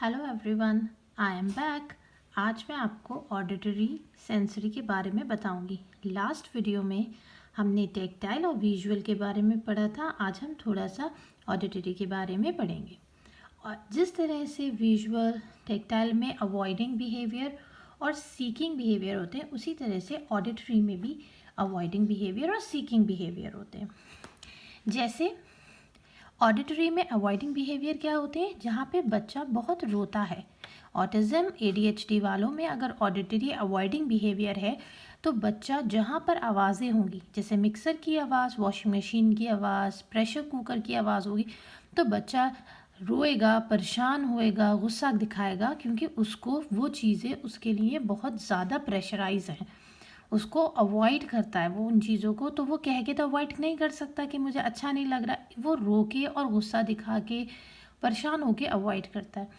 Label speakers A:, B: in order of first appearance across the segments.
A: Hello everyone, I am back. आज मैं आपको ऑडिटरी सेंसरी के बारे में बताऊंगी। लास्ट वीडियो में हमने टेक्टाइल और विजुअल के बारे में पढ़ा था। आज हम थोड़ा सा ऑडिटरी के बारे में पढ़ेंगे। और जिस तरह से विजुअल टेक्टाइल में अवॉइडिंग बिहेवियर और सीकिंग बिहेवियर होते हैं, उसी तरह से ऑडिटरी में भी अवॉइडिंग बिहेवियर और सीकिंग बिहेवियर होते हैं। जैसे ऑडिटरी में अवॉइडिंग बिहेवियर क्या होते हैं? जहाँ पे बच्चा बहुत रोता है। ऑटिज्म ADHD वालों में अगर ऑडिटरी अवॉइडिंग बिहेवियर है तो बच्चा जहाँ पर आवाज़ें होंगी, जैसे मिक्सर की आवाज़, वॉशिंग मशीन की आवाज़, प्रेशर कुकर की आवाज़ होगी, तो बच्चा रोएगा, परेशान होएगा, गुस्सा दिखाएगा, क्योंकि उसको वो चीज़ें उसके लिए बहुत ज़्यादा प्रेशराइज हैं। उसको अवॉइड करता है वो उन चीज़ों को, तो वो कह के तो अवॉइड नहीं कर सकता कि मुझे अच्छा नहीं लग रहा। वो रो के और गुस्सा दिखा के परेशान होके अवॉइड करता है।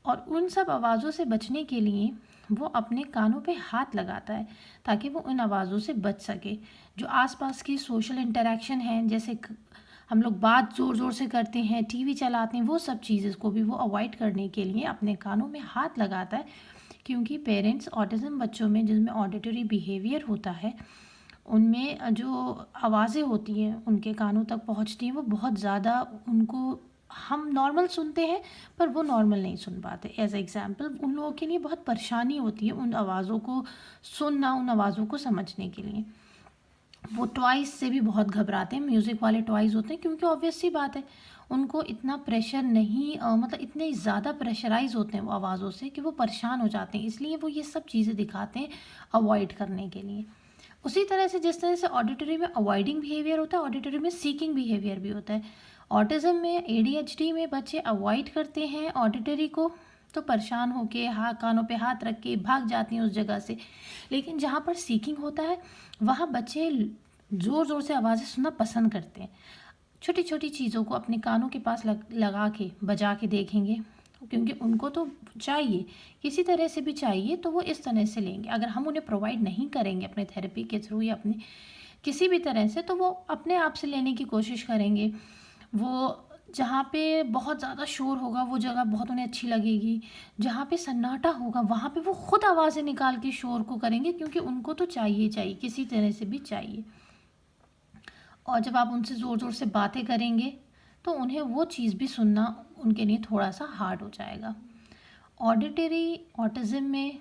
A: और उन सब आवाज़ों से बचने के लिए वो अपने कानों पे हाथ लगाता है ताकि वो उन आवाज़ों से बच सके। जो आसपास की सोशल इंटरेक्शन है, जैसे हम लोग बात ज़ोर ज़ोर से करते हैं, टीवी चलाते हैं, वो सब चीज़ें को भी वो अवॉइड करने के लिए अपने कानों में हाथ लगाता है। क्योंकि पेरेंट्स ऑटिज्म बच्चों में जिनमें ऑडिटरी बिहेवियर होता है, उनमें जो आवाज़ें होती हैं उनके कानों तक पहुंचती हैं, वो बहुत ज़्यादा उनको हम नॉर्मल सुनते हैं पर वो नॉर्मल नहीं सुन पाते। एज एग्जाम्पल, उन लोगों के लिए बहुत परेशानी होती है उन आवाज़ों को सुनना, उन आवाज़ों को समझने के लिए। वो टॉयज़ से भी बहुत घबराते हैं, म्यूज़िक वाले टॉयज़ होते हैं, क्योंकि ऑब्वियस सी बात है उनको इतना प्रेशर नहीं मतलब इतने ज़्यादा प्रेशराइज होते हैं वो आवाज़ों से कि वो परेशान हो जाते हैं। इसलिए वो ये सब चीज़ें दिखाते हैं अवॉइड करने के लिए। उसी तरह से जिस तरह से ऑडिटरी में अवॉइडिंग बिहेवियर होता है, ऑडिटरी में सीकिंग बिहेवियर भी होता है। ऑटिज्म में, ADHD में बच्चे अवॉइड करते हैं ऑडिटरी को, तो परेशान होके कानों पे हाथ रख के भाग जाती हैं उस जगह से। लेकिन जहाँ पर सीकिंग होता है वहाँ बच्चे ज़ोर ज़ोर से आवाज़ें सुनना पसंद करते हैं। छोटी छोटी चीज़ों को अपने कानों के पास लगा के बजा के देखेंगे, क्योंकि उनको तो चाहिए, किसी तरह से भी चाहिए, तो वो इस तरह से लेंगे। अगर हम उन्हें प्रोवाइड नहीं करेंगे अपने थेरेपी के थ्रू या अपने किसी भी तरह से, तो वो अपने आप से लेने की कोशिश करेंगे। वो जहाँ पे बहुत ज़्यादा शोर होगा वो जगह बहुत उन्हें अच्छी लगेगी, जहाँ पे सन्नाटा होगा वहाँ पे वो खुद आवाज़ें निकाल के शोर को करेंगे, क्योंकि उनको तो चाहिए चाहिए, किसी तरह से भी चाहिए। और जब आप उनसे ज़ोर ज़ोर से बातें करेंगे तो उन्हें वो चीज़ भी सुनना उनके लिए थोड़ा सा हार्ड हो जाएगा। ऑडिटरी ऑटिज़म में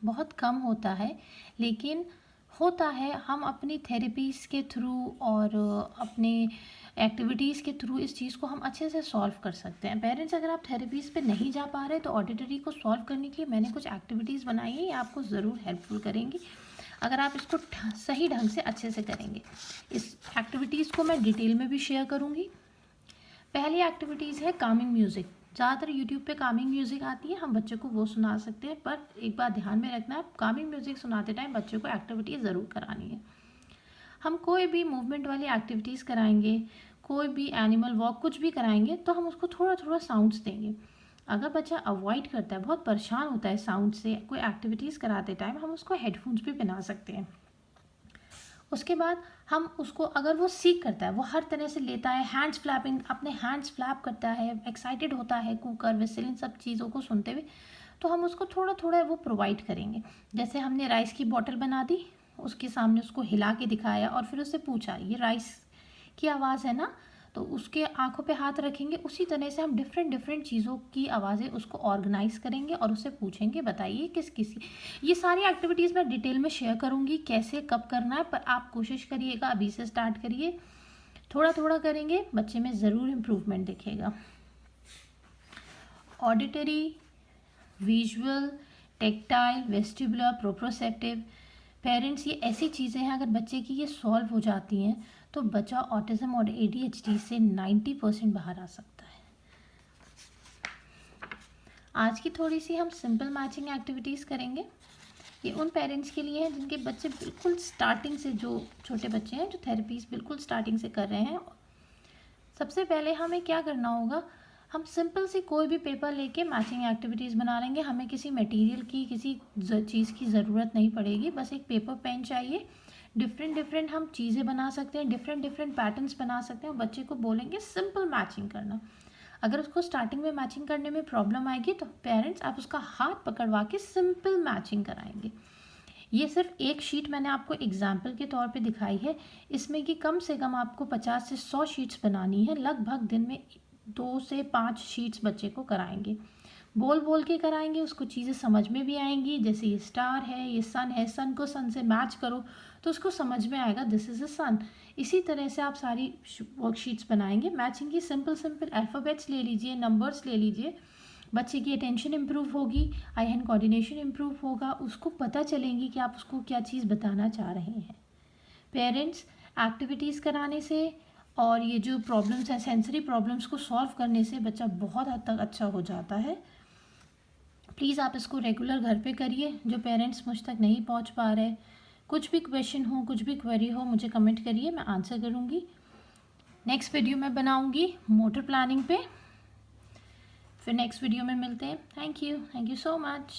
A: बहुत कम होता है, लेकिन होता है। हम अपनी थेरेपीज़ के थ्रू और अपने एक्टिविटीज़ के थ्रू इस चीज़ को हम अच्छे से सॉल्व कर सकते हैं। पेरेंट्स, अगर आप थेरेपीज़ पे नहीं जा पा रहे तो ऑडिटरी को सॉल्व करने के लिए मैंने कुछ एक्टिविटीज़ बनाई है, ये आपको ज़रूर हेल्पफुल करेंगी अगर आप इसको सही ढंग से अच्छे से करेंगे। इस एक्टिविटीज़ को मैं डिटेल में भी शेयर करूँगी। पहली एक्टिविटीज़ है कामिंग म्यूज़िक। ज़्यादातर यूट्यूब पे कामिंग म्यूज़िक आती है, हम बच्चों को वो सुना सकते हैं, पर एक बात ध्यान में रखना है, कामिंग म्यूज़िक सुनाते टाइम बच्चों को एक्टिविटी ज़रूर करानी है। हम कोई भी मूवमेंट वाली एक्टिविटीज़ कराएंगे, कोई भी एनिमल वॉक कुछ भी कराएंगे, तो हम उसको थोड़ा थोड़ा साउंड्स देंगे। अगर बच्चा अवॉइड करता है, बहुत परेशान होता है साउंड से कोई एक्टिविटीज़ कराते टाइम, हम उसको हेडफोन्स भी पहना सकते हैं। उसके बाद हम उसको, अगर वो सीख करता है, वो हर तरह से लेता है, हैंड्स फ्लैपिंग, अपने हैंड्स फ्लैप करता है, एक्साइटेड होता है, कुकर विसिल इन सब चीज़ों को सुनते हुए, तो हम उसको थोड़ा थोड़ा वो प्रोवाइड करेंगे। जैसे हमने राइस की बॉटल बना दी, उसके सामने उसको हिला के दिखाया और फिर उससे पूछा ये राइस की आवाज़ है ना, तो उसके आंखों पे हाथ रखेंगे। उसी तरह से हम डिफरेंट डिफरेंट चीज़ों की आवाज़ें उसको ऑर्गेनाइज करेंगे और उससे पूछेंगे बताइए किस किसी। ये सारी एक्टिविटीज़ मैं डिटेल में शेयर करूँगी कैसे कब करना है, पर आप कोशिश करिएगा अभी से स्टार्ट करिए, थोड़ा थोड़ा करेंगे, बच्चे में ज़रूर इम्प्रूवमेंट दिखेगा। Auditory, visual, tactile, vestibular, प्रोप्रोसेप्टिव, parents, ये ऐसी चीज़ें हैं अगर बच्चे की ये सॉल्व हो जाती हैं तो बच्चा ऑटिज्म और ADHD से 90% बाहर आ सकता है। आज की थोड़ी सी हम सिंपल मैचिंग एक्टिविटीज़ करेंगे। ये उन पेरेंट्स के लिए हैं जिनके बच्चे बिल्कुल स्टार्टिंग से, जो छोटे बच्चे हैं जो थेरेपीज़ बिल्कुल स्टार्टिंग से कर रहे हैं। सबसे पहले हमें क्या करना होगा, हम सिंपल सी कोई भी पेपर लेके मैचिंग एक्टिविटीज़ बना लेंगे। हमें किसी मटेरियल की, किसी चीज़ की ज़रूरत नहीं पड़ेगी, बस एक पेपर पेन चाहिए। डिफरेंट डिफरेंट हम चीज़ें बना सकते हैं, डिफरेंट डिफरेंट पैटर्न्स बना सकते हैं। बच्चे को बोलेंगे सिंपल मैचिंग करना। अगर उसको स्टार्टिंग में मैचिंग करने में प्रॉब्लम आएगी तो पेरेंट्स आप उसका हाथ पकड़वा के सिंपल मैचिंग कराएंगे। ये सिर्फ एक शीट मैंने आपको एग्जाम्पल के तौर पे दिखाई है, इसमें कि कम से कम आपको 50 से 100 शीट्स बनानी है। लगभग दिन में 2 से 5 शीट्स बच्चे को कराएंगे, बोल बोल के कराएंगे, उसको चीज़ें समझ में भी आएंगी। जैसे ये स्टार है, ये सन है, सन को सन से मैच करो तो उसको समझ में आएगा दिस इज़ अ सन। इसी तरह से आप सारी वर्कशीट्स बनाएंगे। मैचिंग की सिंपल सिंपल अल्फ़ाबेट्स ले लीजिए, नंबर्स ले लीजिए, बच्चे की अटेंशन इम्प्रूव होगी, आई हैंड कोऑर्डिनेशन इम्प्रूव होगा, उसको पता चलेंगी कि आप उसको क्या चीज़ बताना चाह रहे हैं। पेरेंट्स एक्टिविटीज़ कराने से और ये जो प्रॉब्लम्स हैं, सेंसरी प्रॉब्लम्स को सॉल्व करने से बच्चा बहुत हद तक अच्छा हो जाता है। प्लीज़ आप इसको रेगुलर घर पे करिए। जो पेरेंट्स मुझ तक नहीं पहुंच पा रहे, कुछ भी क्वेश्चन हो, कुछ भी क्वेरी हो, मुझे कमेंट करिए, मैं आंसर करूँगी। नेक्स्ट वीडियो मैं बनाऊँगी मोटर प्लानिंग पे। फिर नेक्स्ट वीडियो में मिलते हैं। Thank you so much.